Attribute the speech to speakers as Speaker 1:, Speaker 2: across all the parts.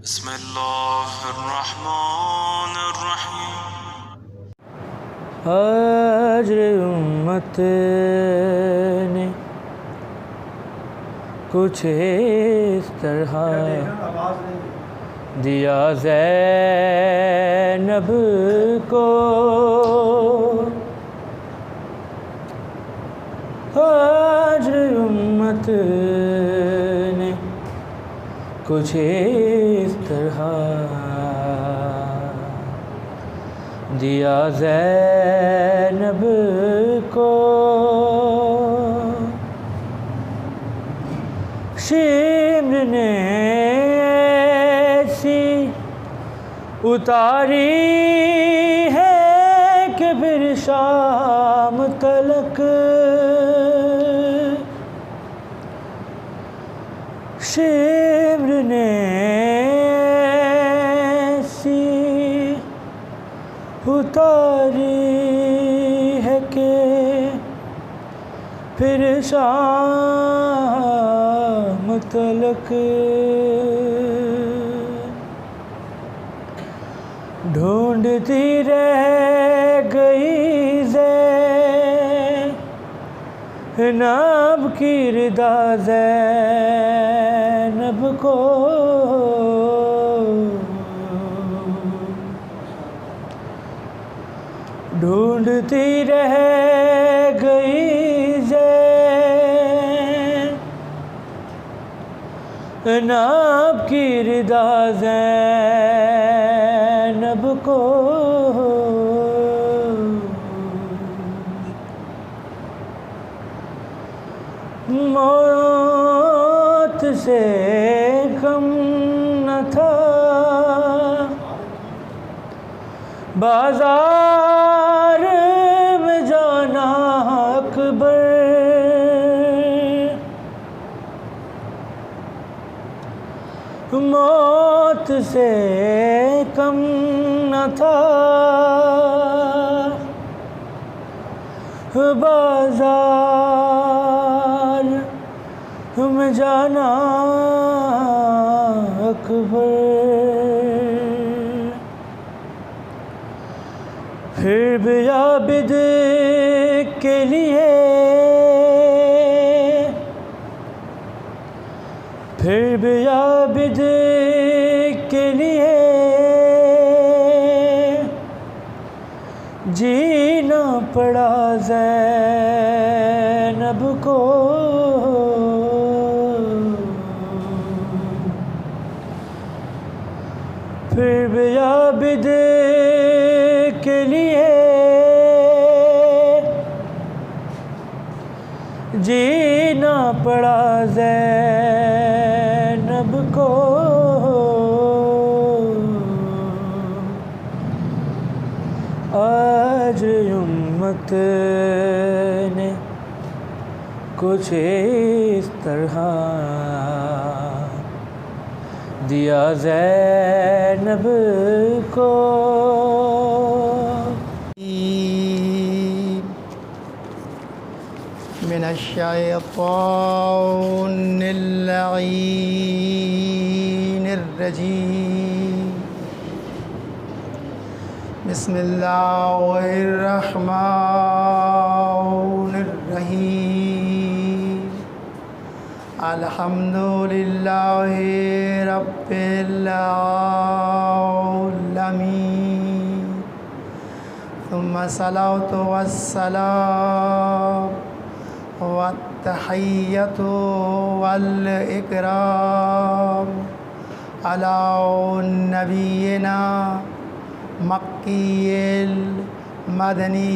Speaker 1: بسم اللہ الرحمن الرحیم.
Speaker 2: اجر امت نے کچھ اس طرح دیا زینب کو، اجر امت نے کچھ اس طرح دیا زینب کو، شمر نے ایسی اتاری ہے کہ پھر شام تلک شمر نے ایسی اتاری ہے کہ پھر شام تلک ڈھونڈتی رہ گئی زینب کی رضا زینب کو، ڈھونڈتی رہ گئی زینب کی رضا زینب کو، موت سے کم نہ تھا بازار میں جانا اکبر، موت سے کم نہ تھا بازار میں جانا اکبر، پھر بھی عابد کے لیے، پھر بھی عابد کے لیے جینا پڑا زینب کو، پھر بھی عابد کے لیے جینا پڑا زینب کو، آج امت نے کچھ اس طرح دیا زینب کو،
Speaker 3: من الشیطان اللعین الرجیم، بسم اللہ الرحمن الرحیم، الحمد للہ رب العالمین، ثم الصلاۃ والسلام والتحیۃ والاکرام علی نبینا مکی المدنی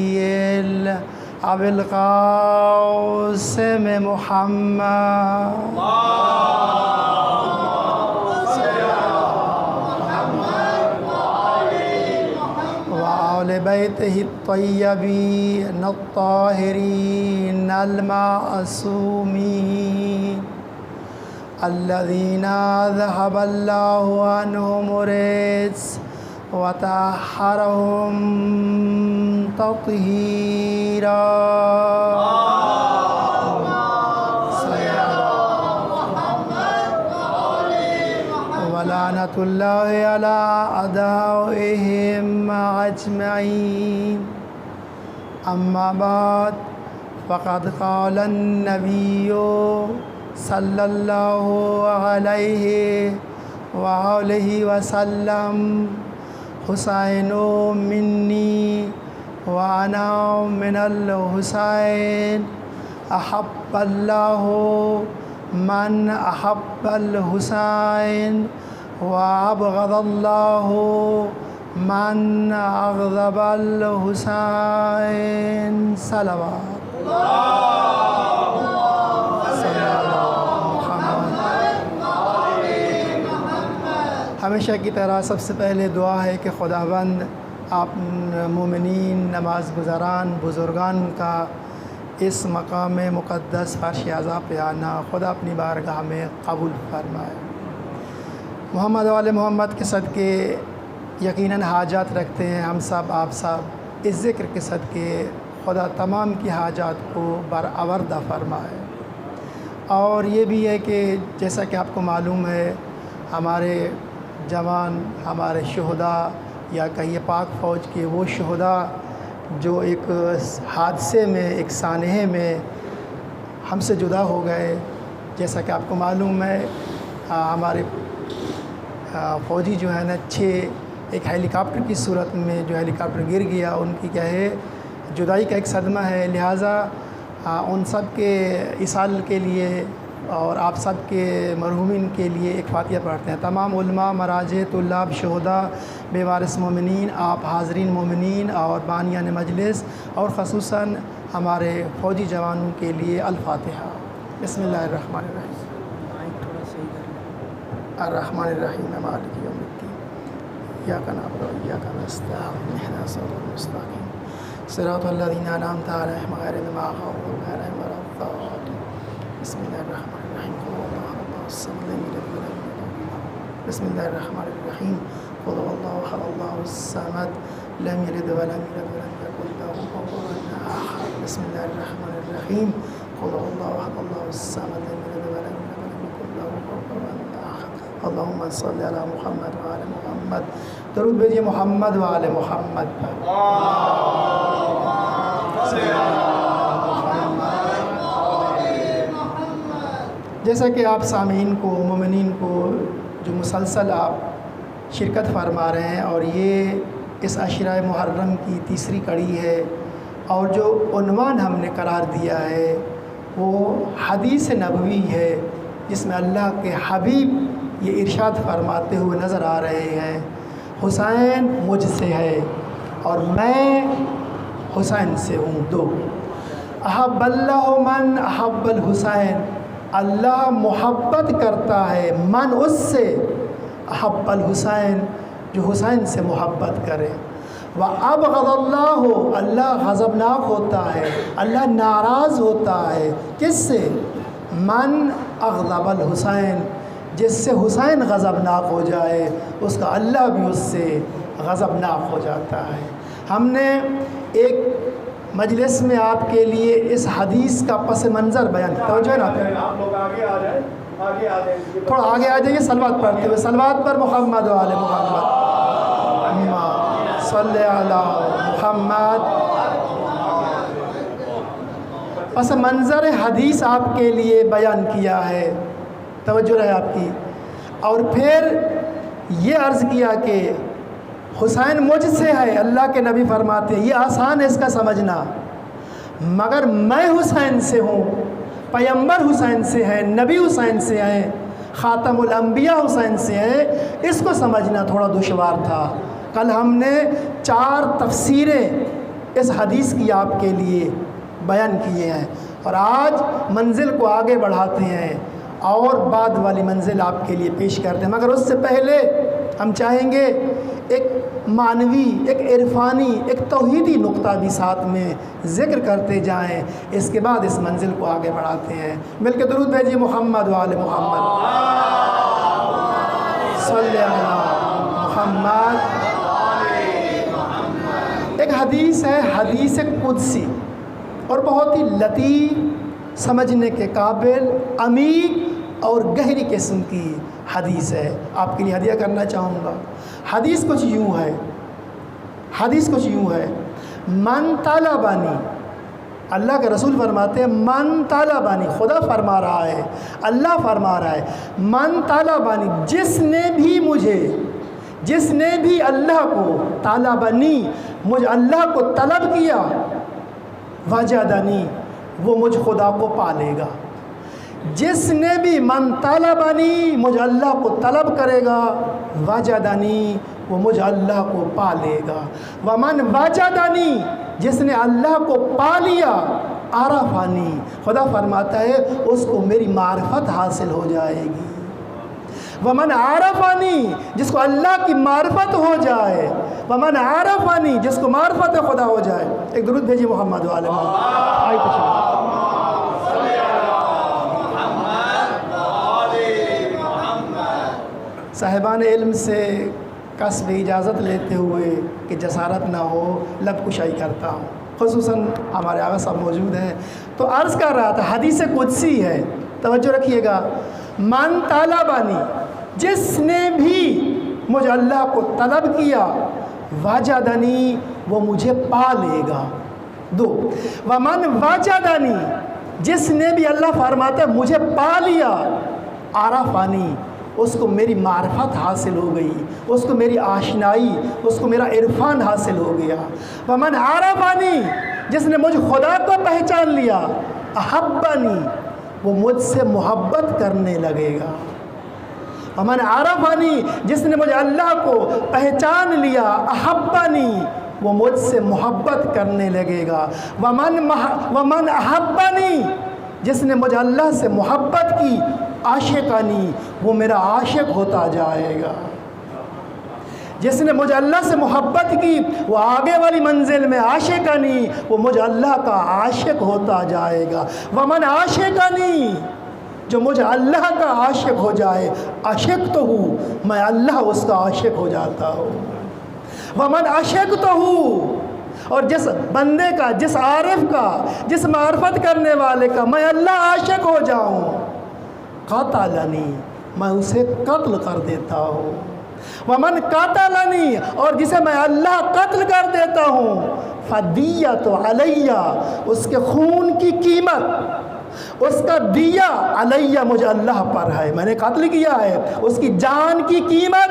Speaker 3: ابی القاسم محمد وآل بیتہ الطیبین الطاہرین المعصومین الذین ذهب اللہ عنہم الرجس وطهرهم تطہیرا، لعنة الله على أعدائهم أجمعين. أما بعد فقد قال النبي صلى الله عليه وآله وسلم حسين مني وأنا من الحسين أحب الله من أحب الحسين وأبغض الله من أغضب الحسين. صلوات ہمیشہ کی طرح سب سے پہلے دعا ہے کہ خداوند آپ مومنین، نماز گزاران، بزرگان کا اس مقام مقدس فرش اعظم پہ آنا خدا اپنی بارگاہ میں قبول فرمائے. محمد وال محمد کے صدقے یقیناً حاجات رکھتے ہیں ہم سب، آپ سب. اس ذکر کے صدقے خدا تمام کی حاجات کو برآوردہ فرمائے. اور یہ بھی ہے کہ جیسا کہ آپ کو معلوم ہے ہمارے جوان، ہمارے شہداء یا کہیے پاک فوج کے وہ شہداء جو ایک حادثے میں، ایک سانحے میں ہم سے جدا ہو گئے. جیسا کہ آپ کو معلوم ہے ہمارے فوجی جو ہے نا 6 ایک ہیلی کاپٹر کی صورت میں جو ہیلی کاپٹر گر گیا، ان کی کیا ہے جدائی کا ایک صدمہ ہے. لہٰذا ان سب کے ایصال کے لیے اور آپ سب کے مرحومین کے لیے ایک فاتحہ پڑھتے ہیں. تمام علماء، مراجع، طلاب، شہداء، بے وارث مومنین، آپ حاضرین مومنین اور بانیان مجلس اور خصوصاً ہمارے فوجی جوانوں کے لیے الفاتحہ. بسم اللہ الرحمن الرحیم. الرحمن الرحیم مالک یوم الدین ایاک نعبد و ایاک نستعین اهدنا الصراط المستقیم صراط الذین انعمت علیہم غیر المغضوب علیہم ولا الضالین. بسم اللہ الرحمن الرحیم. قل هو الله احد الصمد لم یلد ولم یولد. بسم اللہ الرحمن الرحیم. قل هو الله احد الله الصمد لم یلد ولم یولد ولم یکن له کفوا احد. بسم اللہ الرحمن الرحیم. قل هو الله احد الله الصمد لم یلد ولم یولد ولم یکن له کفوا احد. اللهم صل على محمد وعلى محمد. درود بھیجیے محمد وعلى محمد پر. جیسا کہ آپ سامعین کو، مومنین کو جو مسلسل آپ شرکت فرما رہے ہیں، اور یہ اس عشرہ محرم کی تیسری کڑی ہے، اور جو عنوان ہم نے قرار دیا ہے وہ حدیث نبوی ہے، جس میں اللہ کے حبیب یہ ارشاد فرماتے ہوئے نظر آ رہے ہیں حسین مجھ سے ہے اور میں حسین سے ہوں. 2 احب اللہ من احب الحسین. اللہ محبت کرتا ہے من اس سے، احب الحسین جو حسین سے محبت کرے. وَأَبْغَضَ اللَّهُ اللہ غضبناک ہوتا ہے، اللہ ناراض ہوتا ہے کس سے؟ من اغضب الحسین، جس سے حسین غضبناک ہو جائے اس کا اللہ بھی اس سے غضبناک ہو جاتا ہے. ہم نے ایک مجلس میں آپ کے لیے اس حدیث کا پس منظر بیان کیا. توجہ نا، آپ لوگ آگے آ جائیں، تھوڑا آگے آ جائیے صلوات پڑھتے ہوئے. صلوات پر محمد وعلی محمد. صلی علی محمد. پس منظر حدیث آپ کے لیے بیان کیا ہے، توجہ رہے آپ کی. اور پھر یہ عرض کیا کہ حسین مجھ سے ہے. اللہ کے نبی فرماتے ہیں یہ آسان ہے اس کا سمجھنا، مگر میں حسین سے ہوں، پیغمبر حسین سے ہے، نبی حسین سے ہیں، خاتم الانبیاء حسین سے ہیں. اس کو سمجھنا تھوڑا دشوار تھا. کل ہم نے 4 تفسیریں اس حدیث کی آپ کے لیے بیان کیے ہیں، اور آج منزل کو آگے بڑھاتے ہیں اور بعد والی منزل آپ کے لیے پیش کرتے ہیں. مگر اس سے پہلے ہم چاہیں گے ایک معنوی، ایک عرفانی، ایک توحیدی نقطہ بھی ساتھ میں ذکر کرتے جائیں، اس کے بعد اس منزل کو آگے بڑھاتے ہیں. مل کے درود بھیجیے محمد وعلی محمد. صلی علی محمد. ایک حدیث ہے، حدیث قدسی، اور بہت ہی لطیف، سمجھنے کے قابل، عمیق اور گہری قسم کی حدیث ہے، آپ کے لیے ہدیہ کرنا چاہوں گا۔ حدیث کچھ یوں ہے، من طالبانی، اللہ کے رسول فرماتے ہیں من طالبانی، خدا فرما رہا ہے، اللہ فرما رہا ہے، من طالبانی، جس نے بھی اللہ کو طالبانی، مجھ اللہ کو طلب کیا، وجدنی، وہ مجھ خدا کو پالے گا۔ جس نے بھی من طالبانی، مجھ اللہ کو طلب کرے گا، وجدنی، وہ مجھ اللہ کو پالے گا۔ ومن وجدنی، جس نے اللہ کو پا لیا، عرفانی، خدا فرماتا ہے اس کو میری معرفت حاصل ہو جائے گی۔ ومن عرفانی، جس کو اللہ کی معرفت ہو جائے، ومن عرفانی، جس کو معرفت خدا ہو جائے۔ ایک درود بھیجیے محمد والے محمد۔ صاحبان علم سے قصب اجازت لیتے ہوئے کہ جسارت نہ ہو، لب کشائی کرتا ہوں، خصوصاً ہمارے آقا صاحب موجود ہیں تو عرض کر رہا تھا، حدیث قدسی ہے، توجہ رکھیے گا، من طالبانی، جس نے بھی مجھ اللہ کو طلب کیا، وجدنی، وہ مجھے پا لے گا۔ دو، ومن وجدنی، جس نے بھی اللہ فرماتا ہے مجھے پا لیا، عرفانی، اس کو میری معرفت حاصل ہو گئی، اس کو میری آشنائی، اس کو میرا عرفان حاصل ہو گیا۔ ومن عرفانی، جس نے مجھ خدا کو پہچان لیا، احبنی، وہ مجھ سے محبت کرنے لگے گا۔ ومن عرفانی، جس نے مجھے اللہ کو پہچان لیا، احبنی، وہ مجھ سے محبت کرنے لگے گا۔ ومن احبنی، جس نے مجھے اللہ سے محبت کی، عاشقانی، وہ میرا عاشق ہوتا جائے گا۔ جس نے مجھے اللہ سے محبت کی، وہ آگے والی منزل میں عاشقانی، وہ مجھے اللہ کا عاشق ہوتا جائے گا۔ ومن عاشقانی، جو مجھے اللہ کا عاشق ہو جائے، عاشق تو ہوں میں، اللہ اس کا عاشق ہو جاتا ہوں۔ ومن عاشق تو ہوں، اور جس بندے کا، جس عارف کا، جس معرفت کرنے والے کا میں اللہ عاشق ہو جاؤں، قاتلنی، میں اسے قتل کر دیتا ہوں۔ ومن قاتلنی، اور جسے میں اللہ قتل کر دیتا ہوں، فدیۃ علیہ، اس کے خون کی قیمت، اس کا دیہ علیہ، مجھے اللہ پر ہے، میں نے قتل کیا ہے، اس کی جان کی قیمت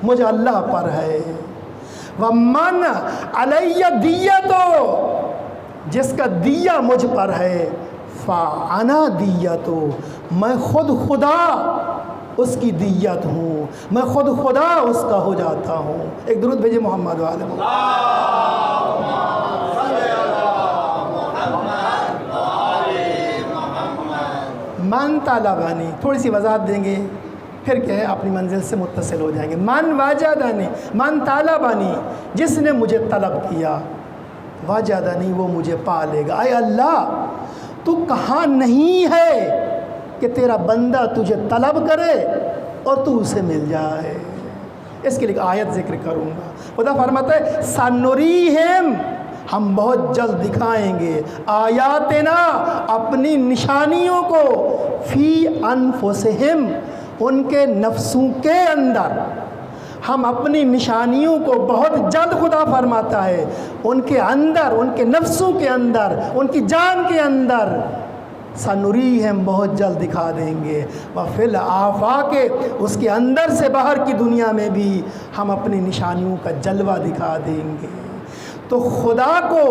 Speaker 3: مجھے اللہ پر ہے۔ ومن علیہ دیۃ، جس کا دیہ مجھ پر ہے، فانا دیۃ، میں خود خدا اس کی دیت ہوں، میں خود خدا اس کا ہو جاتا ہوں۔ ایک درود بھیجے محمد والے محمد۔ من طالبانی، تھوڑی سی وضاحت دیں گے پھر کیا ہے اپنی منزل سے متصل ہو جائیں گے۔ من وجدنی، من طالبانی، جس نے مجھے طلب کیا، وجدنی، وہ مجھے پا لے گا۔ اے اللہ، تو کہاں نہیں ہے کہ تیرا بندہ تجھے طلب کرے اور تو اسے مل جائے۔ اس کے لیے آیت ذکر کروں گا۔ خدا فرماتا ہے سنریہم، ہم بہت جلد دکھائیں گے، آیاتنا، اپنی نشانیوں کو، فی انفسہم، ان کے نفسوں کے اندر، ہم اپنی نشانیوں کو بہت جلد، خدا فرماتا ہے، ان کے اندر، ان کے نفسوں کے اندر، ان کی جان کے اندر، سنریہم، بہت جلد دکھا دیں گے، وفی الآفاق، اس کے اندر سے باہر کی دنیا میں بھی ہم اپنی نشانیوں کا جلوہ دکھا دیں گے۔ تو خدا کو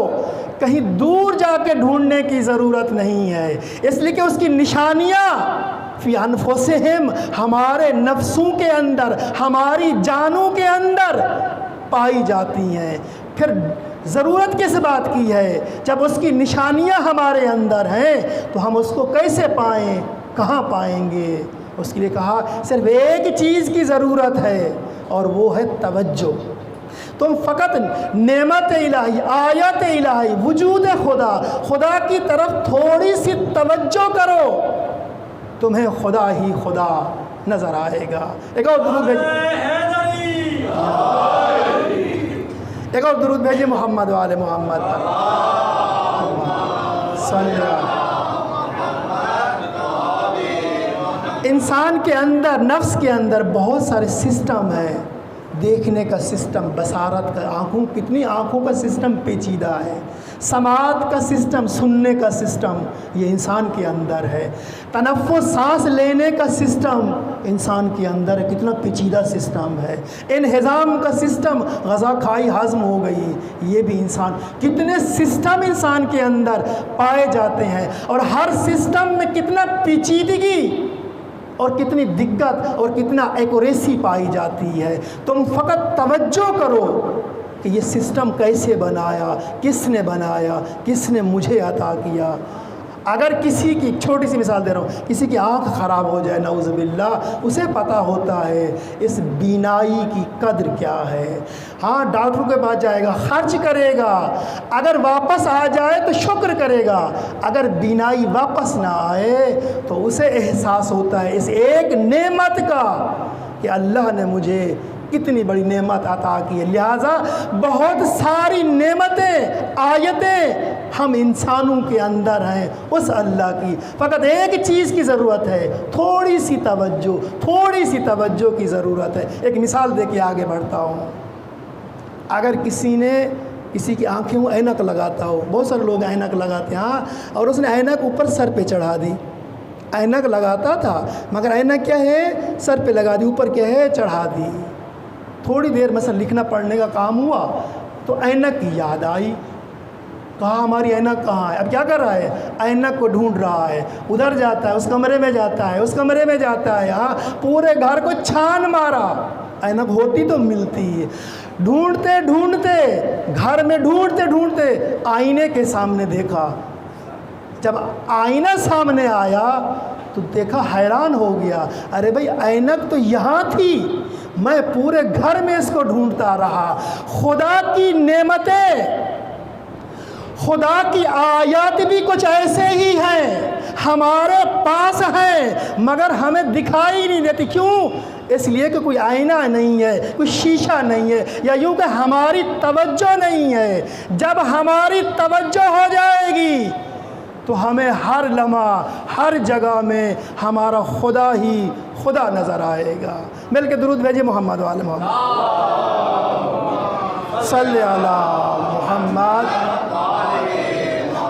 Speaker 3: کہیں دور جا کے ڈھونڈنے کی ضرورت نہیں ہے، اس لیے کہ اس کی نشانیاں فی انفسہم، ہمارے نفسوں کے اندر، ہماری جانوں کے اندر پائی جاتی ہیں۔ پھر ضرورت کس بات کی ہے؟ جب اس کی نشانیاں ہمارے اندر ہیں تو ہم اس کو کیسے پائیں، کہاں پائیں گے؟ اس کے لیے کہا صرف ایک چیز کی ضرورت ہے، اور وہ ہے توجہ۔ تم فقط نعمت الہی، آیت الہی، وجود خدا، خدا کی طرف تھوڑی سی توجہ کرو، تمہیں خدا ہی خدا نظر آئے گا۔ ایک اور درود بھیجیے محمد والے محمد۔ صلی اللہ انسان کے اندر، نفس کے اندر بہت سارے سسٹم ہیں، دیکھنے کا سسٹم، بصارت کا، کتنی آنکھوں کا سسٹم پیچیدہ ہے، سماعت کا سسٹم، سننے کا سسٹم یہ انسان کے اندر ہے، تنفس سانس لینے کا سسٹم انسان کے اندر ہے، کتنا پیچیدہ سسٹم ہے، انہضام کا سسٹم، غذا کھائی ہضم ہو گئی، یہ بھی انسان، کتنے سسٹم انسان کے اندر پائے جاتے ہیں، اور ہر سسٹم میں کتنا پیچیدگی اور کتنی دقت اور کتنا ایکوریسی پائی جاتی ہے۔ تم فقط توجہ کرو کہ یہ سسٹم کیسے بنایا، کس نے بنایا، کس نے مجھے عطا کیا۔ اگر کسی کی، چھوٹی سی مثال دے رہا ہوں، کسی کی آنکھ خراب ہو جائے نعوذ باللہ، اسے پتہ ہوتا ہے اس بینائی کی قدر کیا ہے، ہاں ڈاکٹر کے پاس جائے گا، خرچ کرے گا، اگر واپس آ جائے تو شکر کرے گا، اگر بینائی واپس نہ آئے تو اسے احساس ہوتا ہے اس ایک نعمت کا کہ اللہ نے مجھے کتنی بڑی نعمت عطا کی ہے۔ لہٰذا بہت ساری نعمتیں، آیتیں ہم انسانوں کے اندر ہیں اس اللہ کی، فقط ایک چیز کی ضرورت ہے، تھوڑی سی توجہ کی ضرورت ہے۔ ایک مثال دے کے آگے بڑھتا ہوں۔ اگر کسی کی آنکھیں میں اینک لگاتا ہو، بہت سارے لوگ اینک لگاتے ہیں، اور اس نے اینک اوپر سر پہ چڑھا دی، اینک لگاتا تھا مگر اینک کیا ہے، سر پہ لگا دی، اوپر کیا ہے، چڑھا دی۔ تھوڑی دیر مثلا لکھنا پڑھنے کا کام ہوا تو اینک کی یاد آئی، کہا ہماری اینک کہاں ہے؟ اب کیا کر رہا ہے؟ اینک کو ڈھونڈ رہا ہے، ادھر جاتا ہے، اس کمرے میں جاتا ہے، اس کمرے میں جاتا ہے، ہاں پورے گھر کو چھان مارا، اینک ہوتی تو ملتی ہے، ڈھونڈتے ڈھونڈتے گھر میں ڈھونڈتے آئینے کے سامنے دیکھا، جب آئینہ سامنے آیا تو دیکھا، حیران ہو گیا، ارے بھائی اینک تو یہاں تھی، میں پورے گھر میں اس کو ڈھونڈتا رہا۔ خدا کی نعمتیں، خدا کی آیات بھی کچھ ایسے ہی ہیں، ہمارے پاس ہیں مگر ہمیں دکھائی نہیں دیتی۔ کیوں؟ اس لیے کہ کوئی آئینہ نہیں ہے، کوئی شیشہ نہیں ہے، یا یوں کہ ہماری توجہ نہیں ہے۔ جب ہماری توجہ ہو جائے گی تو ہمیں ہر لمحہ، ہر جگہ میں ہمارا خدا ہی خدا نظر آئے گا۔ مل کے درود بھیجیے محمد وعلی محمد، صلی علی محمد۔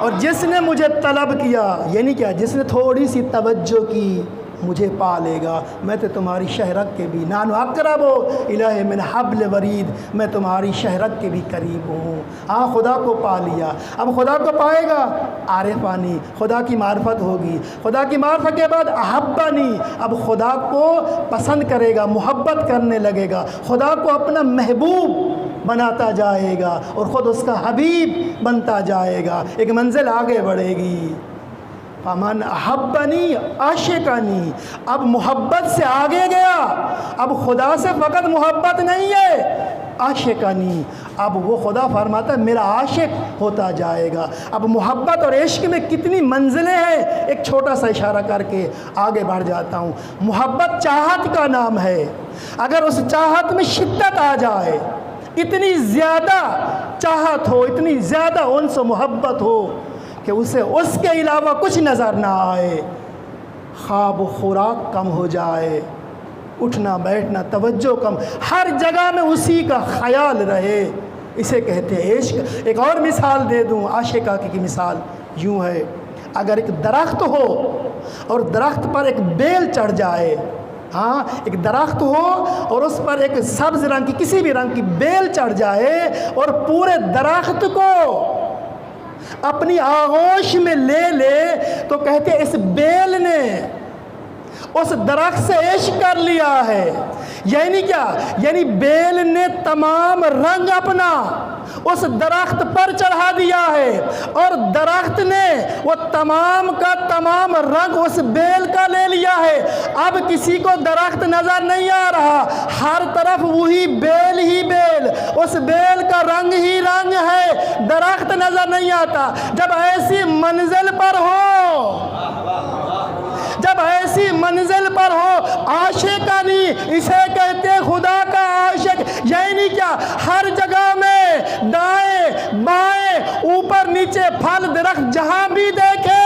Speaker 3: اور جس نے مجھے طلب کیا، یعنی کیا، جس نے تھوڑی سی توجہ کی، مجھے پا لے گا۔ میں تو تمہاری شہرک کے بھی، نانو اقرب الیہ من حبل ورید، میں تمہاری شہرک کے بھی قریب ہوں۔ ہاں خدا کو پا لیا، اب خدا کو پائے گا عارفانی، خدا کی معرفت ہوگی، خدا کی معرفت کے بعد احبانی، اب خدا کو پسند کرے گا، محبت کرنے لگے گا، خدا کو اپنا محبوب بناتا جائے گا اور خود اس کا حبیب بنتا جائے گا، ایک منزل آگے بڑھے گی۔ فمن احبنی عاشقنی، اب محبت سے آگے گیا، اب خدا سے فقط محبت نہیں ہے، عاشقنی، اب وہ خدا فرماتا ہے میرا عاشق ہوتا جائے گا۔ اب محبت اور عشق میں کتنی منزلیں ہیں، ایک چھوٹا سا اشارہ کر کے آگے بڑھ جاتا ہوں۔ محبت چاہت کا نام ہے، اگر اس چاہت میں شدت آ جائے، اتنی زیادہ چاہت ہو، اتنی زیادہ انس و محبت ہو کہ اسے اس کے علاوہ کچھ نظر نہ آئے، خواب و خوراک کم ہو جائے، اٹھنا بیٹھنا توجہ کم، ہر جگہ میں اسی کا خیال رہے، اسے کہتے ہیں عشق۔ ایک اور مثال دے دوں، عاشقہ کی مثال یوں ہے، اگر ایک درخت ہو اور درخت پر ایک بیل چڑھ جائے، ہاں ایک درخت ہو اور اس پر ایک سبز رنگ کی، کسی بھی رنگ کی بیل چڑھ جائے اور پورے درخت کو اپنی آغوش میں لے لے، تو کہتے ہیں اس بیل نے اس درخت سے عشق کر لیا ہے۔ یعنی کیا؟ یعنی بیل نے تمام رنگ اپنا اس درخت پر چڑھا دیا ہے، اور درخت نے وہ تمام کا تمام رنگ اس بیل کا لے لیا ہے۔ اب کسی کو درخت نظر نہیں آ رہا، ہر طرف وہی بیل ہی بیل، اس بیل کا رنگ ہی رنگ ہے، درخت نظر نہیں آتا۔ جب ایسی منزل پر ہو، جب ایسی منزل پر ہو، عاشقانی، اسے کہتے ہیں خدا کا عاشق۔ یعنی کیا؟ ہر جگہ میں دائیں بائیں اوپر نیچے پھل درخت جہاں بھی دیکھے،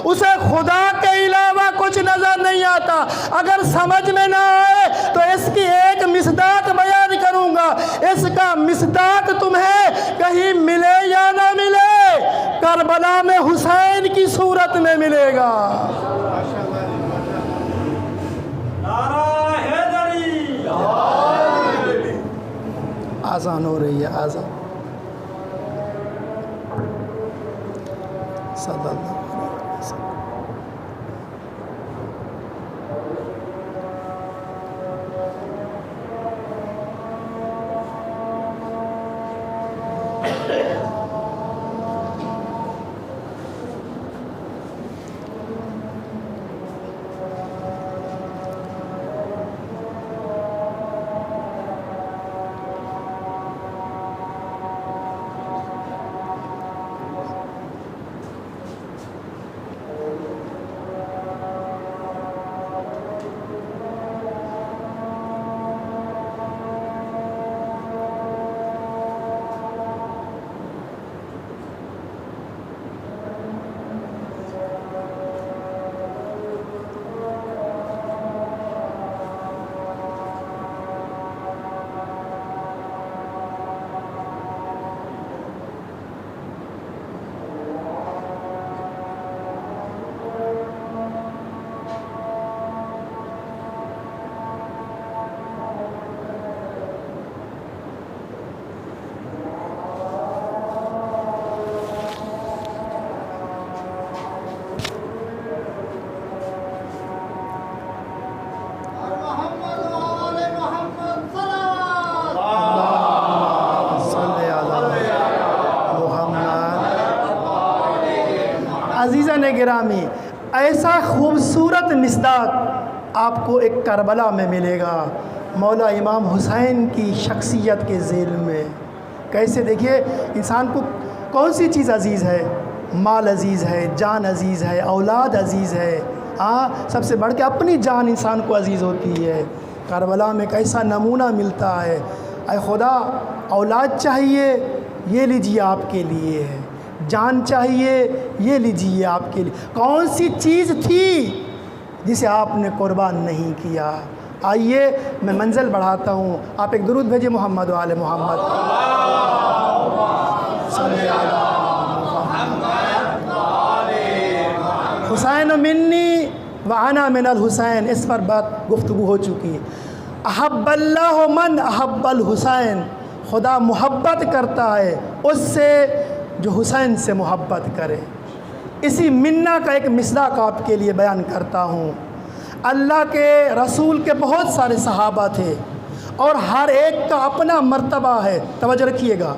Speaker 3: اسے خدا کے علاوہ کچھ نظر نظر نہیں آتا۔ اگر سمجھ میں نہ آئے تو اس کی ایک مصداق بیان کروں گا، اس کا مصداق تمہیں کہیں ملے یا نہ ملے، کربلا میں حسین کی صورت میں ملے گا۔ آذان ہو رہی ہے، آذان صلی اللہ علیہ وسلم۔ عزیزان گرامی، ایسا خوبصورت مصداق آپ کو ایک کربلا میں ملے گا، مولا امام حسین کی شخصیت کے ذیل میں۔ کیسے دیکھیے، انسان کو کون سی چیز عزیز ہے؟ مال عزیز ہے، جان عزیز ہے، اولاد عزیز ہے، سب سے بڑھ کے اپنی جان انسان کو عزیز ہوتی ہے۔ کربلا میں کیسا نمونہ ملتا ہے۔ اے خدا، اولاد چاہیے، یہ لیجیے آپ کے لیے ہے، جان چاہیے، یہ لیجیے آپ کے لیے۔ کون سی چیز تھی جسے آپ نے قربان نہیں کیا؟ آئیے میں منزل بڑھاتا ہوں، آپ ایک درود بھیجیں محمد و آل محمد۔ حسین منی و انا من الحسین، اس پر بات گفتگو ہو چکی ہے۔ احب اللہ من احب الحسین، خدا محبت کرتا ہے اس سے جو حسین سے محبت کرے۔ اسی منا کا ایک مصداق آپ کے لیے بیان کرتا ہوں۔ اللہ کے رسول کے بہت سارے صحابہ تھے اور ہر ایک کا اپنا مرتبہ ہے، توجہ رکھیے گا۔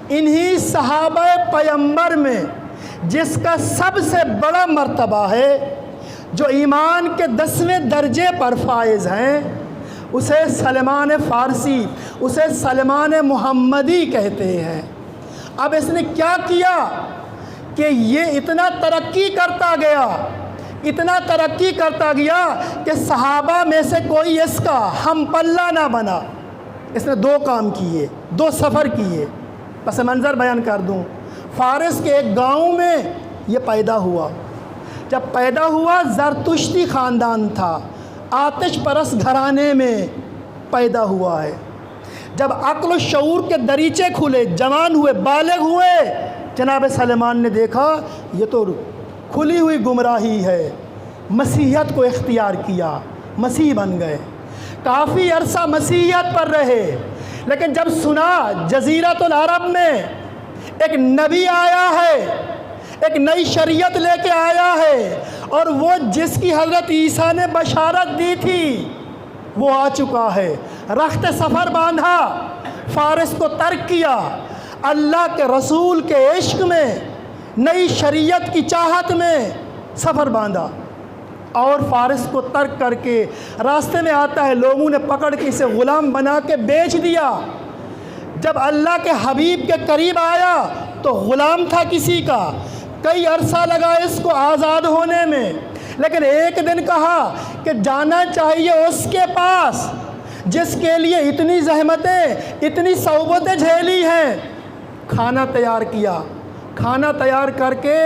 Speaker 3: انہی صحابہ پیمبر میں جس کا سب سے بڑا مرتبہ ہے، جو ایمان کے 10ویں درجے پر فائز ہیں، اسے سلمان فارسی، اسے سلمان محمدی کہتے ہیں۔ اب اس نے کیا کیا کہ یہ اتنا ترقی کرتا گیا، اتنا ترقی کرتا گیا کہ صحابہ میں سے کوئی اس کا ہم پلہ نہ بنا۔ اس نے 2 کام کیے، 2 سفر کیے۔ پس منظر بیان کر دوں۔ فارس کے ایک گاؤں میں یہ پیدا ہوا۔ جب پیدا ہوا زرتشتی خاندان تھا، آتش پرست گھرانے میں پیدا ہوا ہے۔ جب عقل و شعور کے دریچے کھلے، جوان ہوئے، بالغ ہوئے، جناب سلمان نے دیکھا یہ تو کھلی ہوئی گمراہی ہے، مسیحیت کو اختیار کیا، مسیح بن گئے۔ کافی عرصہ مسیحیت پر رہے، لیکن جب سنا جزیرۃ العرب میں ایک نبی آیا ہے، ایک نئی شریعت لے کے آیا ہے، اور وہ جس کی حضرت عیسیٰ نے بشارت دی تھی وہ آ چکا ہے، رخت سفر باندھا، فارس کو ترک کیا، اللہ کے رسول کے عشق میں، نئی شریعت کی چاہت میں سفر باندھا، اور فارس کو ترک کر کے راستے میں آتا ہے، لوگوں نے پکڑ کے اسے غلام بنا کے بیچ دیا۔ جب اللہ کے حبیب کے قریب آیا تو غلام تھا کسی کا، کئی عرصہ لگا اس کو آزاد ہونے میں، لیکن ایک دن کہا کہ جانا چاہیے اس کے پاس جس کے لیے اتنی زحمتیں، اتنی صعوبتیں جھیلی ہیں۔ کھانا تیار کیا، کھانا تیار کر کے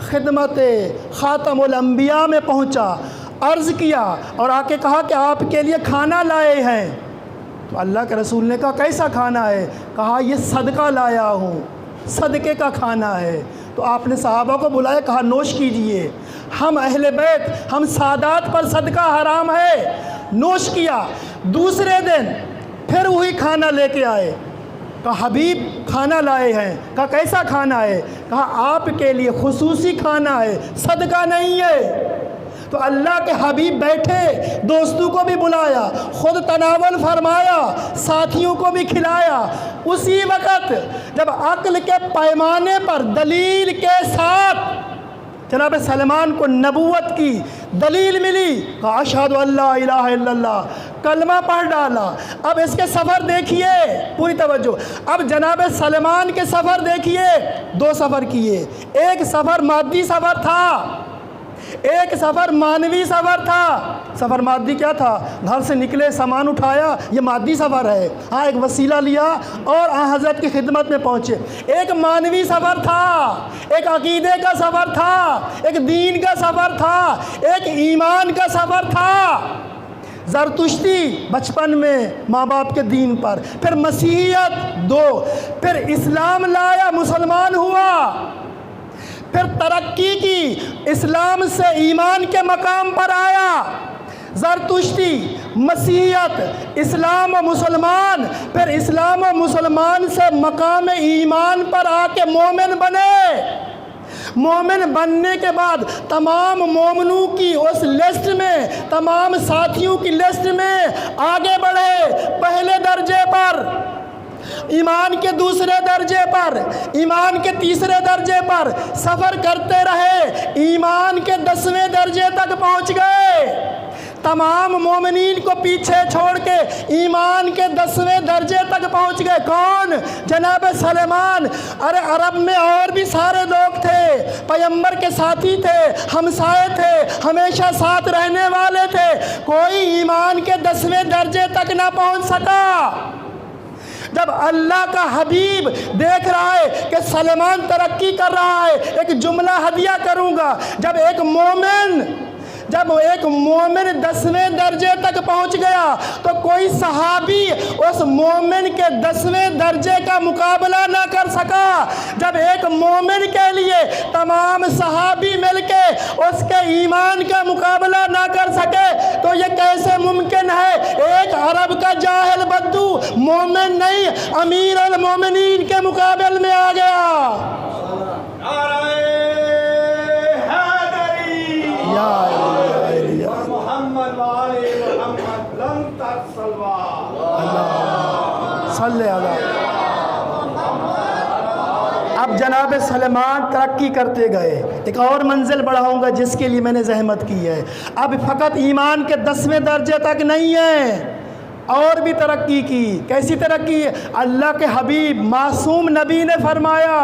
Speaker 3: خدمت خاتم الانبیاء میں پہنچا، عرض کیا اور آ کے کہا کہ آپ کے لیے کھانا لائے ہیں۔ تو اللہ کے رسول نے کہا کیسا کھانا ہے؟ کہا یہ صدقہ لایا ہوں، صدقے کا کھانا ہے۔ تو آپ نے صحابہ کو بلایا، کہا نوش کیجئے، ہم اہل بیت، ہم سادات پر صدقہ حرام ہے۔ نوش کیا۔ دوسرے دن پھر وہی کھانا لے کے آئے، کہا حبیب کھانا لائے ہیں۔ کہا کیسا کھانا ہے؟ کہا آپ کے لیے خصوصی کھانا ہے، صدقہ نہیں ہے۔ تو اللہ کے حبیب بیٹھے، دوستوں کو بھی بلایا، خود تناول فرمایا، ساتھیوں کو بھی کھلایا۔ اسی وقت جب عقل کے پیمانے پر دلیل کے ساتھ جناب سلمان کو نبوت کی دلیل ملی، کہا اشہد ان لا الہ الا اللہ، کلمہ پڑھ ڈالا۔ اب اس کے سفر دیکھیے، پوری توجہ، اب جناب سلمان کے سفر دیکھیے، دو سفر کیے۔ ایک سفر مادی سفر تھا، ایک سفر مانوی سفر تھا۔ سفر مادی کیا تھا؟ گھر سے نکلے، سامان اٹھایا، یہ مادی سفر ہے، ہاں ایک وسیلہ لیا اور حضرت کی خدمت میں پہنچے۔ ایک مانوی سفر تھا، ایک عقیدے کا سفر تھا، ایک دین کا سفر تھا، ایک ایمان کا سفر تھا۔ زرتشتی بچپن میں ماں باپ کے دین پر، پھر مسیحیت دو، پھر اسلام لایا، مسلمان ہوا، پھر ترقی کی، اسلام سے ایمان کے مقام پر آیا۔ زرتشتی، مسیحیت، اسلام و مسلمان، پھر اسلام و مسلمان سے مقام ایمان پر آ کے مومن بنے۔ مومن بننے کے بعد تمام مومنوں کی اس لسٹ میں، تمام ساتھیوں کی لسٹ میں آگے بڑھے، پہلے درجے پر، ایمان کے دوسرے درجے پر، ایمان کے تیسرے درجے پر سفر کرتے رہے، ایمان کے 10ویں درجے تک پہنچ گئے۔ تمام مومنین کو پیچھے چھوڑ کے ایمان کے 10ویں درجے تک پہنچ گئے۔ کون؟ جناب سلمان۔ ارے عرب میں اور بھی سارے لوگ تھے، پیغمبر کے ساتھی تھے، ہمسائے تھے، ہمیشہ ساتھ رہنے والے تھے، کوئی ایمان کے 10ویں درجے تک نہ پہنچ سکا۔ جب اللہ کا حبیب دیکھ رہا ہے کہ سلمان ترقی کر رہا ہے، ایک جملہ ہدیہ کروں گا، جب ایک مومن 10ویں درجے تک پہنچ گیا تو کوئی صحابی اس مومن کے 10ویں درجے کا مقابلہ نہ کر سکا۔ جب ایک مومن کے لیے تمام صحابی مل کے اس کے ایمان کا مقابلہ نہ کر سکے تو یہ کیسے ممکن ہے؟ ایک عرب کا جاہل بدو مومن نہیں، امیر المومنین کے مقابل میں آ گیا۔ صلی اللہ۔ اب جناب سلمان ترقی کرتے گئے، ایک اور منزل بڑھاؤں گا جس کے لیے میں نے زحمت کی ہے۔ اب فقط ایمان کے 10ویں درجے تک نہیں ہے، اور بھی ترقی کی۔ کیسی ترقی؟ اللہ کے حبیب معصوم نبی نے فرمایا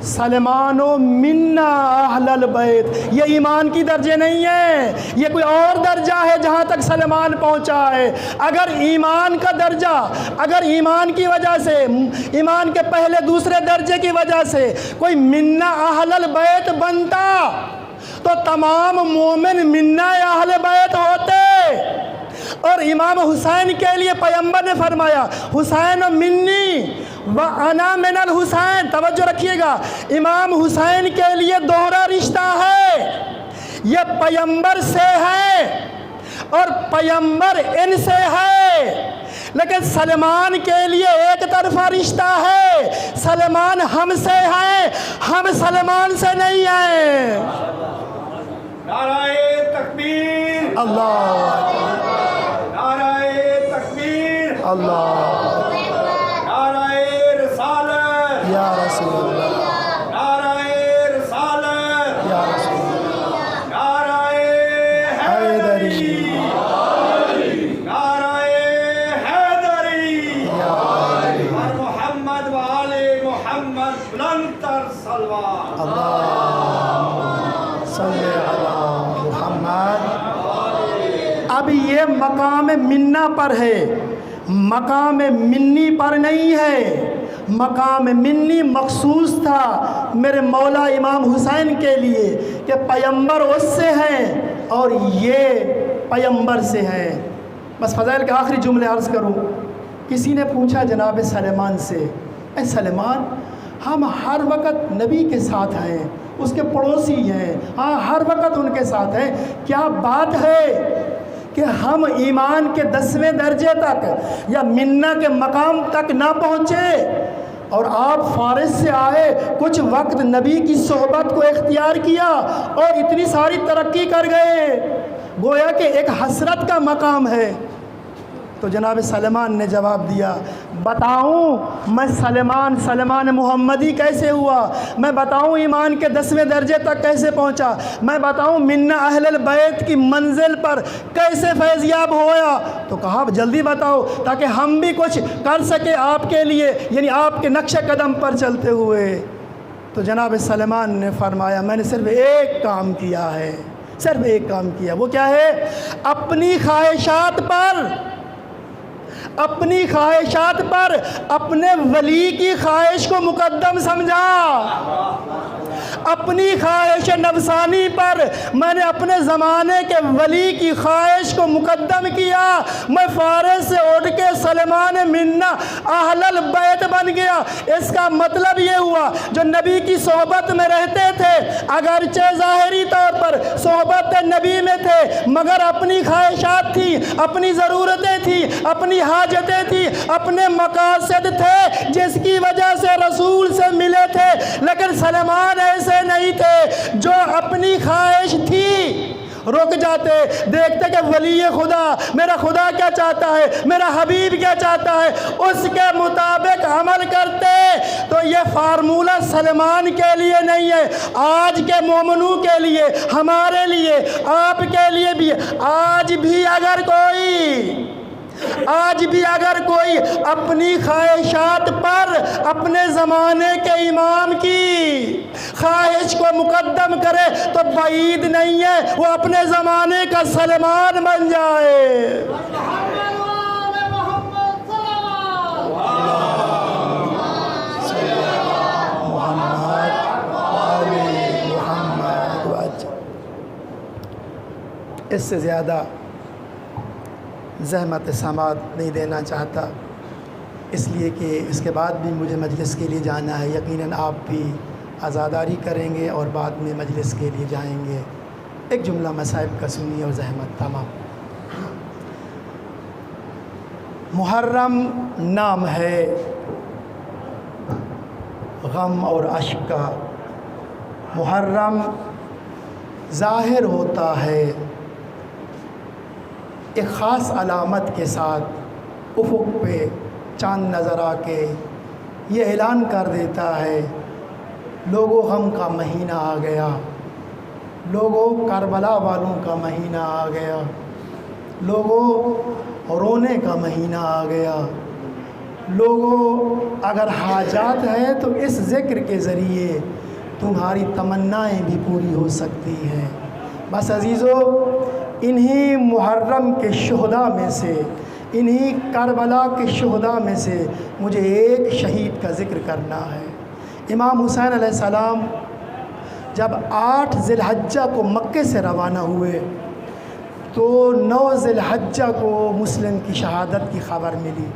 Speaker 3: سلمان و منا اہل البیت۔ یہ ایمان کی درجے نہیں ہے، یہ کوئی اور درجہ ہے جہاں تک سلمان پہنچا ہے۔ اگر ایمان کا درجہ، اگر ایمان کی وجہ سے، ایمان کے پہلے دوسرے درجے کی وجہ سے کوئی منا اہل البیت بنتا تو تمام مومن منا اہل بیت ہوتے۔ اور امام حسین کے لیے پیغمبر نے فرمایا حسین منی وَأَنَا مِنَ الحسین۔ توجہ رکھیے گا، امام حسین کے لیے دوہرا رشتہ ہے، یہ پیغمبر سے ہے اور پیغمبر ان سے ہے، لیکن سلمان کے لیے ایک طرفہ رشتہ ہے۔ سلمان ہم سے ہے، ہم سلمان سے نہیں ہیں۔
Speaker 4: نعرہ تکبیر،
Speaker 3: اللہ اکبر،
Speaker 4: نعرہ تکبیر،
Speaker 3: اللہ
Speaker 4: نعرہ رسالت،
Speaker 3: یا رسول اللہ،
Speaker 4: نعرہ رسالت،
Speaker 3: یا رسول اللہ،
Speaker 4: نعرہ حیدری، نعرہ حیدری، اور محمد و آل محمد بلند تر صلوات۔
Speaker 3: صلی علی محمد۔ اب یہ مقام منہ پر ہے، مقام منی پر نہیں ہے۔ مقام منی مخصوص تھا میرے مولا امام حسین کے لیے کہ پیغمبر اس سے ہیں اور یہ پیمبر سے ہیں۔ بس فضائل کے آخری جملے عرض کروں۔ کسی نے پوچھا جناب سلیمان سے، اے سلیمان، ہم ہر وقت نبی کے ساتھ ہیں، اس کے پڑوسی ہیں، ہاں ہر وقت ان کے ساتھ ہیں، کیا بات ہے کہ ہم ایمان کے 10ویں درجے تک یا منہ کے مقام تک نہ پہنچے اور آپ فارس سے آئے، کچھ وقت نبی کی صحبت کو اختیار کیا اور اتنی ساری ترقی کر گئے، گویا کہ ایک حسرت کا مقام ہے۔ تو جناب سلیمان نے جواب دیا، بتاؤں میں سلیمان محمدی کیسے ہوا، میں بتاؤں ایمان کے 10ویں درجے تک کیسے پہنچا، میں بتاؤں منا اہل البیت کی منزل پر کیسے فیضیاب ہوا۔ تو کہا جلدی بتاؤ تاکہ ہم بھی کچھ کر سکیں آپ کے لیے، یعنی آپ کے نقش قدم پر چلتے ہوئے۔ تو جناب سلیمان نے فرمایا، میں نے صرف ایک کام کیا ہے، صرف ایک کام کیا۔ وہ کیا ہے؟ اپنی خواہشات پر اپنے ولی کی خواہش کو مقدم سمجھا، اپنی خواہش نفسانی پر میں نے اپنے زمانے کے ولی کی خواہش کو مقدم کیا۔ میں فارس سے اٹھ کے سلیمان منا اہل البیت بن گیا۔ اس کا مطلب یہ ہوا جو نبی کی صحبت میں رہتے تھے، اگرچہ ظاہری طور پر صحبت نبی میں تھے، مگر اپنی خواہشات تھی، اپنی ضرورتیں تھی، اپنی حاجتیں تھی، اپنے مقاصد تھے جس کی وجہ سے رسول سے ملے تھے۔ لیکن سلیمان ایسے نہیں تھے جو اپنی خواہش تھی رک جاتے، دیکھتے کہ ولی خدا، میرا خدا کیا چاہتا ہے، میرا حبیب کیا چاہتا ہے، اس کے مطابق عمل کرتے۔ تو یہ فارمولہ سلیمان کے لیے نہیں ہے، آج کے مومنوں کے لیے، ہمارے لیے، آپ کے لیے بھی۔ آج بھی اگر کوئی اپنی خواہشات پر اپنے زمانے کے امام کی خواہش کو مقدم کرے تو بعید نہیں ہے وہ اپنے زمانے کا سلیمان بن جائے۔ اس سے زیادہ زحمت سماعت نہیں دینا چاہتا، اس لیے کہ اس کے بعد بھی مجھے مجلس کے لیے جانا ہے۔ یقیناً آپ بھی عزاداری کریں گے اور بعد میں مجلس کے لیے جائیں گے۔ ایک جملہ مصائب کا سنیے اور زحمت تمام۔ محرم نام ہے غم اور اشک کا، محرم ظاہر ہوتا ہے ایک خاص علامت کے ساتھ، افق پہ چاند نظر آ کے یہ اعلان کر دیتا ہے، لوگوں غم کا مہینہ آ گیا، لوگوں کربلا والوں کا مہینہ آ گیا، لوگوں رونے کا مہینہ آ گیا، لوگوں اگر حاجات ہے تو اس ذکر کے ذریعے تمہاری تمنائیں بھی پوری ہو سکتی ہیں۔ بس عزیزو، انہی محرم کے شہداء میں سے، انہی کربلا کے شہداء میں سے مجھے ایک شہید کا ذکر کرنا ہے۔ امام حسین علیہ السلام جب 8 ذی الحجہ کو مکے سے روانہ ہوئے تو 9 ذی الحجہ کو مسلم کی شہادت کی خبر ملی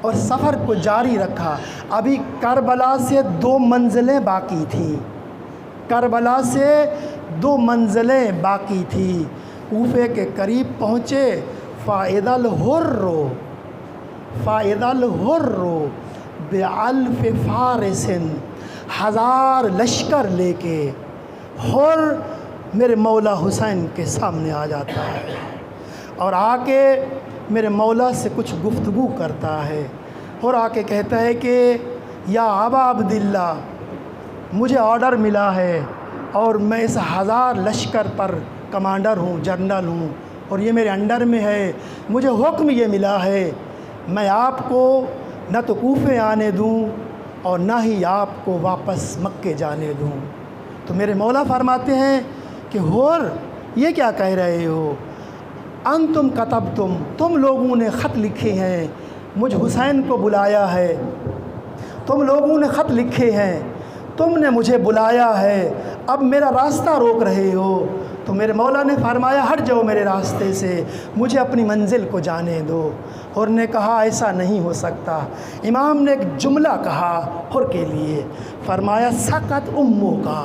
Speaker 3: اور سفر کو جاری رکھا۔ ابھی کربلا سے 2 منزلیں باقی تھیں، کربلا سے 2 منزلیں باقی تھیں۔ کوفے کے قریب پہنچے، فَإِذَا الْحُرُّ بِأَلْفِ فَارِسٍ، 1000 لشکر لے کے حر میرے مولا حسین کے سامنے آ جاتا ہے اور آ کے میرے مولا سے کچھ گفتگو کرتا ہے اور آ کے کہتا ہے کہ یا ابا عبداللہ، مجھے آرڈر ملا ہے اور میں اس 1000 لشکر پر کمانڈر ہوں، جنرل ہوں، اور یہ میرے انڈر میں ہے، مجھے حکم یہ ملا ہے میں آپ کو نہ تو کوفے آنے دوں اور نہ ہی آپ کو واپس مکے جانے دوں۔ تو میرے مولا فرماتے ہیں کہ حر یہ کیا کہہ رہے ہو، انتم کتبتم، تم لوگوں نے خط لکھے ہیں، مجھ حسین کو بلایا ہے، تم لوگوں نے خط لکھے ہیں، تم نے مجھے بلایا ہے، اب میرا راستہ روک رہے ہو۔ تو میرے مولا نے فرمایا ہٹ جاؤ میرے راستے سے، مجھے اپنی منزل کو جانے دو۔ حور نے کہا ایسا نہیں ہو سکتا۔ امام نے ایک جملہ کہا حور کے لیے، فرمایا سقط امو کا،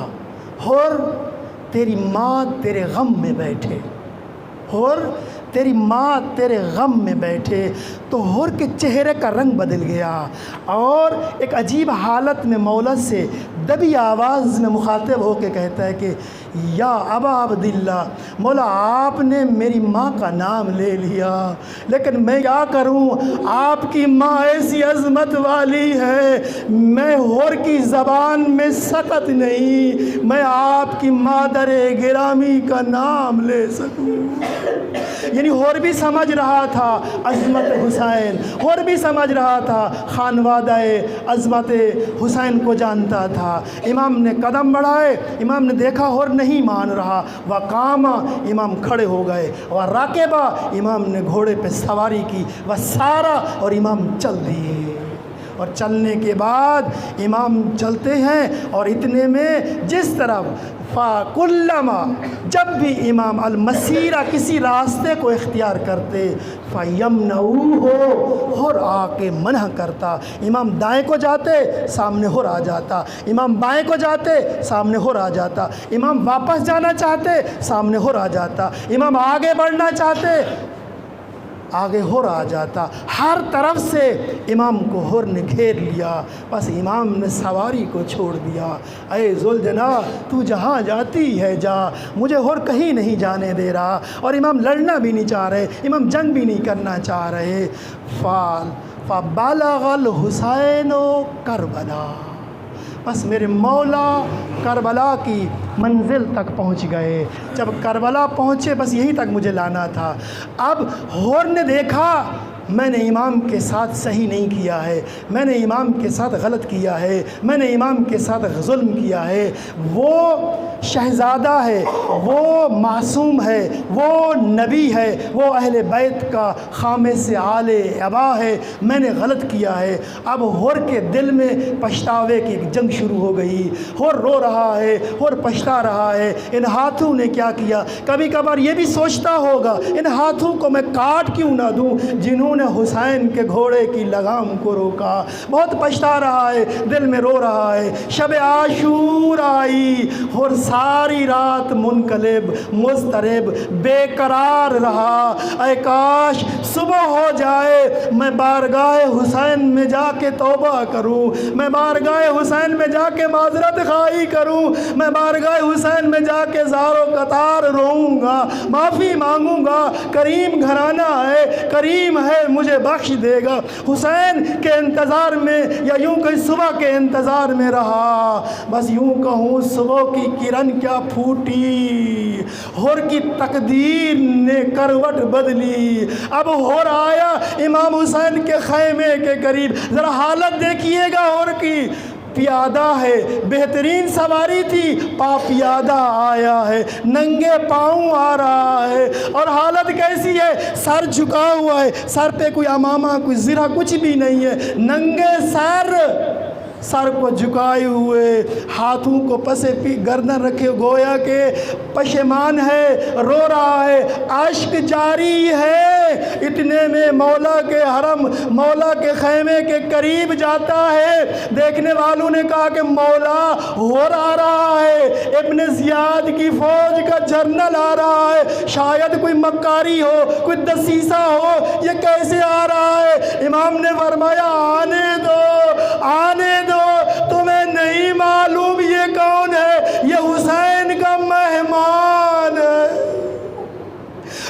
Speaker 3: حور تیری ماں تیرے غم میں بیٹھے، حور تیری ماں تیرے غم میں بیٹھے۔ تو حور کے چہرے کا رنگ بدل گیا اور ایک عجیب حالت میں مولا سے دبی آواز میں مخاطب ہو کے کہتا ہے کہ یا ابا عبداللہ، مولا آپ نے میری ماں کا نام لے لیا، لیکن میں کیا کروں، آپ کی ماں ایسی عظمت والی ہے، میں حور کی زبان میں سقط نہیں، میں آپ کی مادر گرامی کا نام لے سکوں۔ یعنی حور بھی سمجھ رہا تھا عظمت حسین، حور بھی سمجھ رہا تھا خانوادہ عظمت حسین کو جانتا تھا۔ امام نے قدم بڑھائے، امام نے دیکھا حور نہیں مان رہا، وقام، امام کھڑے ہو گئے، اور راکبہ، امام نے گھوڑے پہ سواری کی، وہ سارا، اور امام چل دیے۔ اور چلنے کے بعد امام چلتے ہیں، اور اتنے میں جس طرف فَكُلَّمَا، جب بھی امام المسیرہ کسی راستے کو اختیار کرتے، فَيَمْنَعُوهُ، حور آ کے منع کرتا۔ امام دائیں کو جاتے، سامنے حور آ جاتا، امام بائیں کو جاتے، سامنے حور آ جاتا، امام واپس جانا چاہتے، سامنے حور آ جاتا، امام آگے بڑھنا چاہتے، آگے حور آ جاتا۔ ہر طرف سے امام کو حور نے گھیر لیا، بس امام نے سواری کو چھوڑ دیا۔ اے ذوالجناح، تو جہاں جاتی ہے جا، مجھے حور کہیں نہیں جانے دے رہا۔ اور امام لڑنا بھی نہیں چاہ رہے، امام جنگ بھی نہیں کرنا چاہ رہے۔ فَبَلَغَ الْحُسَيْنُ کربلا، بس میرے مولا کربلا کی منزل تک پہنچ گئے۔ جب کربلا پہنچے، بس یہیں تک مجھے لانا تھا۔ اب حور نے دیکھا میں نے امام کے ساتھ صحیح نہیں کیا ہے، میں نے امام کے ساتھ غلط کیا ہے، میں نے امام کے ساتھ ظلم کیا ہے۔ وہ شہزادہ ہے، وہ معصوم ہے، وہ نبی ہے، وہ اہل بیت کا خامس آل ابا ہے، میں نے غلط کیا ہے۔ اب حور کے دل میں پچھتاوے کی ایک جنگ شروع ہو گئی۔ حور رو رہا ہے، حور پچھتا رہا ہے، ان ہاتھوں نے کیا کیا۔ کبھی کبھار یہ بھی سوچتا ہوگا ان ہاتھوں کو میں کاٹ کیوں نہ دوں جنہوں نے حسین کے گھوڑے کی لگام کو روکا۔ بہت پچھتا رہا ہے، دل میں رو رہا ہے۔ شب عاشور آئی، حور ساری رات منقلب، مضطرب، بے قرار رہا۔ اے کاش صبح ہو جائے، میں بارگاہ حسین میں جا کے توبہ کروں، میں بارگاہ حسین میں جا کے معذرت خواہی کروں، میں بارگاہ حسین میں جا کے زار و قطار روؤں گا، معافی مانگوں گا۔ کریم گھرانہ ہے، کریم ہے، مجھے بخش دے گا۔ حسین کے انتظار میں، یا یوں کہ صبح کے انتظار میں رہا۔ بس یوں کہوں صبح کی کرن کیا پھوٹی، حور کی تقدیر نے کروٹ بدلی۔ اب حور آیا امام حسین کے خیمے کے قریب، ذرا حالت دیکھیے گا حور کی۔ پیادہ ہے، بہترین سواری تھی، پیادہ آیا ہے، ننگے پاؤں آ رہا ہے، اور حالت کیسی ہے، سر جھکا ہوا ہے، سر پہ کوئی امامہ کوئی زرہ کچھ بھی نہیں ہے، ننگے سر کو جھکائے ہوئے، ہاتھوں کو پسے گردن رکھے، گویا کہ پشیمان ہے، رو رہا ہے، اشک جاری ہے۔ اتنے میں مولا کے حرم، مولا کے خیمے کے قریب جاتا ہے۔ دیکھنے والوں نے کہا کہ مولا حور آ رہا ہے، ابن زیاد کی فوج کا جنرل آ رہا ہے، شاید کوئی مکاری ہو، کوئی دسیسہ ہو، یہ کیسے آ رہا ہے؟ امام نے فرمایا آنے دو، آنے دو، تمہیں نہیں معلوم یہ کون ہے، یہ حسین کا مہمان ہے،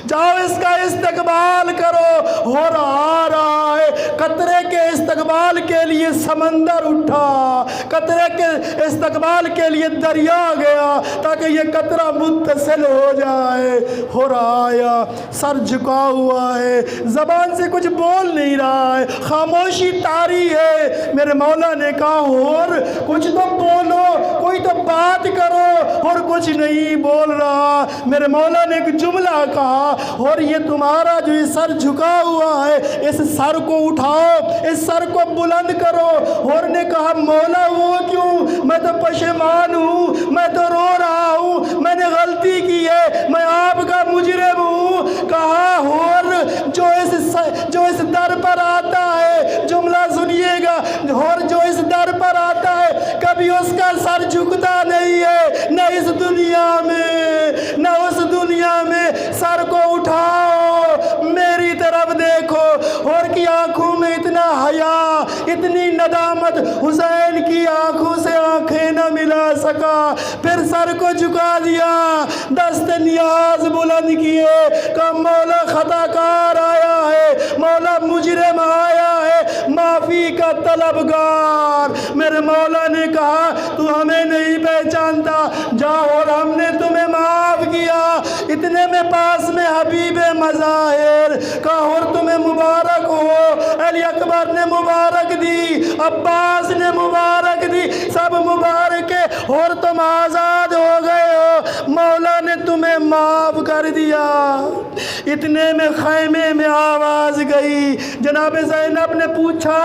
Speaker 3: جاؤ اس کا استقبال کرو۔ حور آ رہا ہے، قطرے کے استقبال کے لیے سمندر اٹھا، قطرے کے استقبال کے لیے دریا گیا تاکہ یہ قطرہ متصل ہو جائے۔ حور آیا، سر جھکا ہوا ہے، زبان سے کچھ بول نہیں رہا ہے، خاموشی طاری ہے۔ میرے مولا نے کہا حور کچھ تو بولو، کوئی تو بات کرو۔ حور کچھ نہیں بول رہا۔ میرے مولا نے ایک جملہ کہا، اور یہ تمہارا جو یہ سر جھکا ہوا ہے، اس سر کو اٹھاؤ، اس سر کو بلند کرو۔ اور نے کہا مولا وہ کیوں، میں تو پشیمان ہوں، میں تو رو رہا ہوں، میں نے غلطی کی ہے، میں آپ کا مجرم ہوں۔ کہا اور جو اس در پر آتا ہے، جملہ سنیے گا، اور جو اس در پر آتا ہے کبھی اس کا سر جھکتا نہیں ہے، نہ اس دنیا میں نہ اس دنیا میں۔ سر کو اٹھاؤ، میری طرف دیکھو۔ اور کی آنکھوں میں اتنا حیا، اتنی ندامت، حسین کی آنکھوں سے آنکھیں نہ ملا سکا۔ پھر سر کو جھکا دیا، دست نیاز بلند کیے، کہ مولا خطا کار آیا ہے، مولا مجرم آیا ہے، معافی کا طلبگار۔ میرے مولا نے کہا تو ہمیں نہیں پہچانتا، جاؤ اور ہم نے تمہیں معاف کیا۔ اتنے میں پاس میں حبیب مظاہر کہا اور تمہیں مبارک ہو۔ علی اکبر نے مبارک دی، عباس نے مبارک دی، سب مبارک ہے، اور تم آزاد ہو گئے ہو، مولا نے تمہیں معاف کر دیا۔ اتنے میں خیمے میں آواز گئی۔ جناب زینب نے پوچھا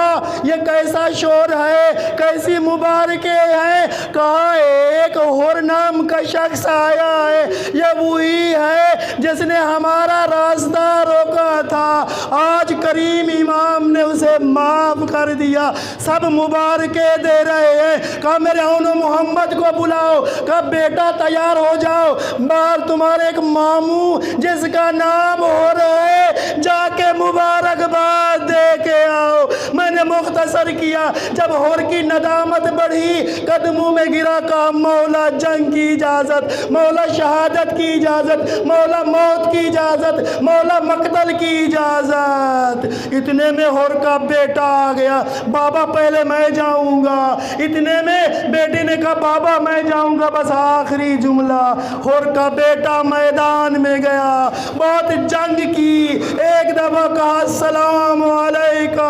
Speaker 3: یہ کیسا شور ہے، کیسی مبارکیں ہیں؟ کہا ایک اور نام کا شخص آیا ہے، یہ وہی ہے جس نے ہمارا راستہ روکا تھا، آج کریم امام نے اسے معاف کر دیا۔ سب مبارکیں دے رہے ہیں۔ کہا میرے اون محمد کو بلاؤ، کہا بیٹا تیار ہو جاؤ، باہر تمہارے ایک ماموں جس کا نام ہو رہا ہے، جا کے مبارکباد دے کے آؤ۔ میں نے مختصر کیا، جب ہور کی ندامت بڑھی، قدموں میں گرا، کہا مولا جنگ کی اجازت، مولا شہادت کی اجازت، مولا موت کی اجازت، مولا مقتل کی اجازت۔ اتنے میں ہور کا بیٹا آ گیا، بابا پہلے میں جاؤں گا۔ اتنے میں بیٹے نے کہا بابا میں جاؤں گا، بس آخری جملہ۔ ہور کا بیٹا میدان میں گیا، بہت جنگ کی، ایک دفعہ کہا السلام علیکہ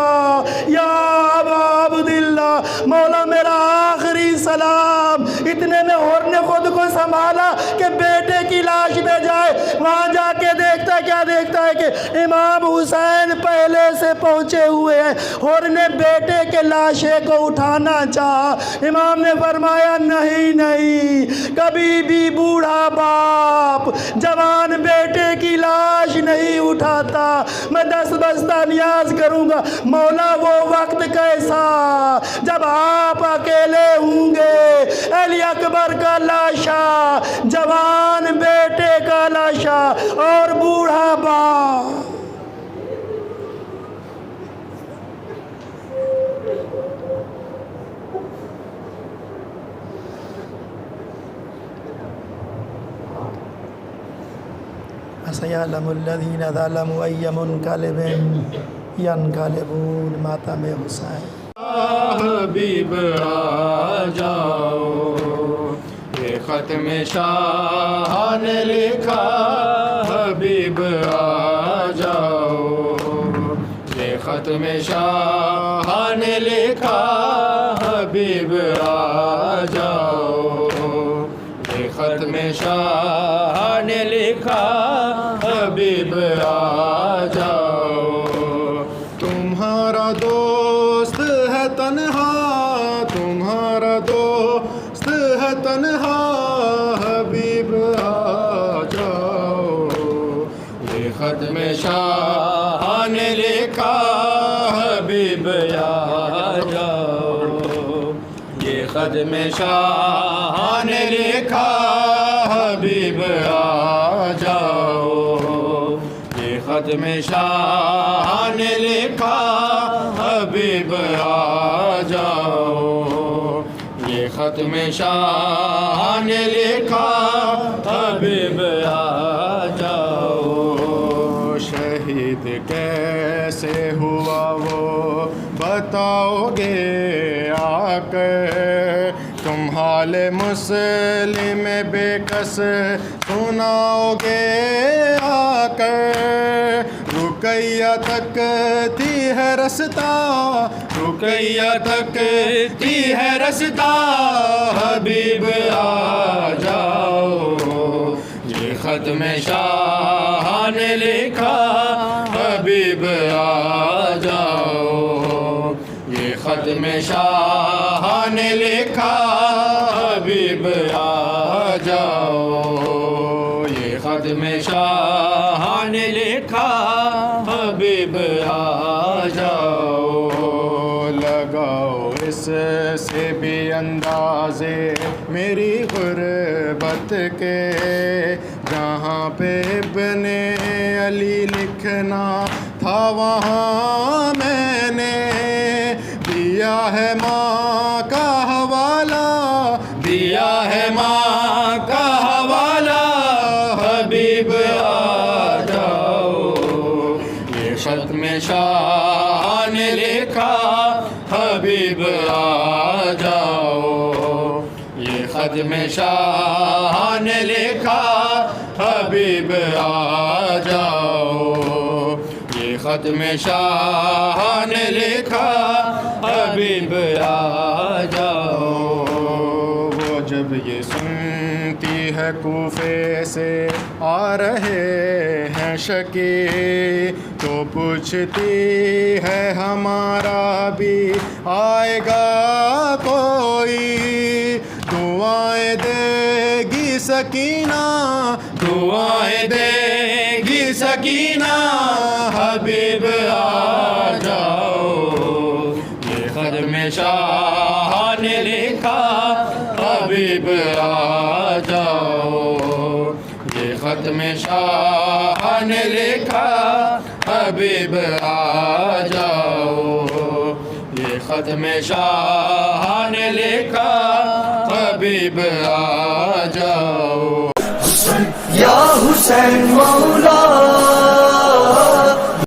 Speaker 3: یا ابا عبداللہ، مولا میرا آخری سلام۔ اتنے میں ہور نے خود کو سنبھالا کہ بیٹے کی لاش پہ جائے، وہاں جا کے دیکھتا ہے، کیا دیکھتا ہے کہ امام حسین پہلے سے پہنچے ہوئے ہیں۔ ہور نے بیٹے کے لاشے کو اٹھانا چاہا، امام نے فرمایا نہیں نہیں، کبھی بھی بوڑھا باپ جوان بیٹے کی لاش نہیں اٹھاتا، میں دست بستہ نیاز کروں گا۔ مولا وہ وقت کیسا جب آپ اکیلے ہوں گے، علی اکبر کا لاشا، جوان بیٹے کا لاشا اور بوڑھا باپ۔ سَيَعْلَمُ الَّذِينَ ظَلَمُوا أَيَّ مُنْقَلِبٍ يَنْقَلِبُونَ ماتم حسین۔
Speaker 5: حبیب آ جاؤ، یہ ختم شاہ نے لکھا، حبیب آ جاؤ، یہ ختم شاہ نے لکھا، حبیب آ جاؤ، یہ ختم شاہ نے لکھا، حبیب آ جاؤ، تمہارا دوست ہے تنہا، تمہارا دوست ہے تنہا، حبیب آ جاؤ، یہ ختم شاہ نے لکھا، حبیب آ جاؤ، یہ ختم شاہ نے لکھا، حبیب آ جاؤ، یہ ختم شاہ نے لکھا، حبیب آ جاؤ، یہ ختم شاہ نے لکھا، حبیب آ جاؤ، شہید کیسے ہوا وہ بتاؤ گے آ کر، تم حال مسلم بے کس سناؤ گے آ کر، رقیہ تکتی ہے رستہ، رقیہ تکتی ہے رستہ، حبیب آ جاؤ، یہ ختم شاہ نے لکھا، حبیب آ جاؤ، یہ ختم شاہ نے لکھا، حبیب آ جاؤ یہ خط میں شاہ نے لکھا حبیب آ جاؤ لگاؤ اس سے بھی اندازے میری غربت کے جہاں پہ ابن علی لکھنا تھا وہاں میں نے دیا ہے ماں کا حوالہ دیا ہے ماں کا حوالہ حبیب آ جاؤ یہ خط میں شاہ نے لکھا حبیب آ جاؤ یہ خط میں شاہ نے لکھا حبیب آ جاؤ یہ خط میں شاہ نے لکھا حبیب آ جاؤ وہ جب یہ سنتی ہے کوفے سے آ رہے ہیں شکی تو پوچھتی ہے ہمارا بھی آئے گا کوئی دعائیں دے گی سکینہ دعائیں دے گی سکینہ حبیب آ جاؤ یہ خط میں شاہ نے لکھا حبیب آ جاؤ یہ خط میں شاہ نے لکھا حبیب آ جاؤ یہ خط میں شاہ نے لکھا حبیب آ جاؤ
Speaker 6: یا حسین مولا